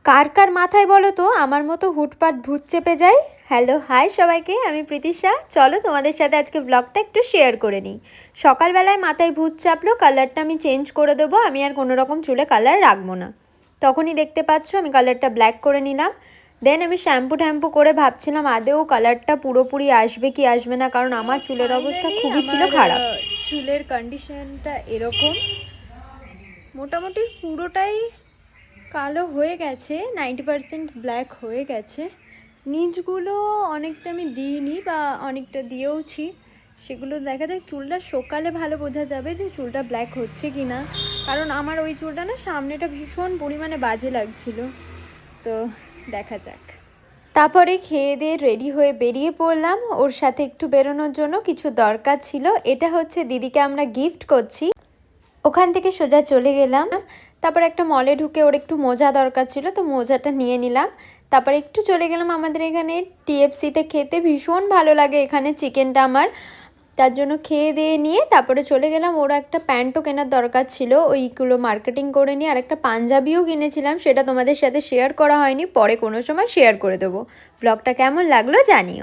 কার কার মাথায় বলো তো আমার মতো হুটপাট ভূত চেপে যায়। হ্যালো হাই সবাইকে, আমি প্রীতিশা। চলো তোমাদের সাথে আজকে ব্লগটা একটু শেয়ার করে নিই। সকালবেলায় মাথায় ভূত চাপলো, কালারটা আমি চেঞ্জ করে দেবো। আমি আর কোনো রকম চুলে কালার রাখবো না। তখনই দেখতে পাচ্ছ আমি কালারটা ব্ল্যাক করে নিলাম। দেন আমি শ্যাম্পু করে ভাবছিলাম আদেও কালারটা পুরোপুরি আসবে কি আসবে না, কারণ আমার চুলের অবস্থা খুবই ছিল খারাপ। চুলের কন্ডিশনটা এরকম, মোটামুটি পুরোটাই কালো হয়ে গেছে, 90% ব্ল্যাক হয়ে গেছে। নিচগুলো অনেকটা আমি দিইনি বা অনেকটা দিয়েওছি, সেগুলো দেখা যায় চুলটা সকালে ভালো বোঝা যাবে যে চুলটা ব্ল্যাক হচ্ছে কি না। কারণ আমার ওই চুলটা না সামনেটা ভীষণ পরিমাণে বাজে লাগছিল। তো দেখা যাক। তারপরে খেয়ে দিয়ে রেডি হয়ে বেরিয়ে পড়লাম। ওর সাথে একটু বেরোনোর জন্য কিছু দরকার ছিল। এটা হচ্ছে দিদিকে আমরা গিফট করছি। ওখান থেকে সোজা চলে গেলাম। তারপর একটা মলে ঢুকে ওর একটু মোজা দরকার ছিল, তো মোজাটা নিয়ে নিলাম। তারপর একটু চলে গেলাম আমাদের এখানে টিএফসিতে খেতে। ভীষণ ভালো লাগে এখানে চিকেনটা আমার, তার জন্য খেয়ে দিয়ে নিয়ে তারপরে চলে গেলাম। ওরা একটা প্যান্টও কেনার দরকার ছিল, ওইগুলো মার্কেটিং করে নিয়ে আর একটা পাঞ্জাবিও কিনেছিলাম, সেটা তোমাদের সাথে শেয়ার করা হয়নি, পরে কোনো সময় শেয়ার করে দেবো। ব্লগটা কেমন লাগলো জানিও।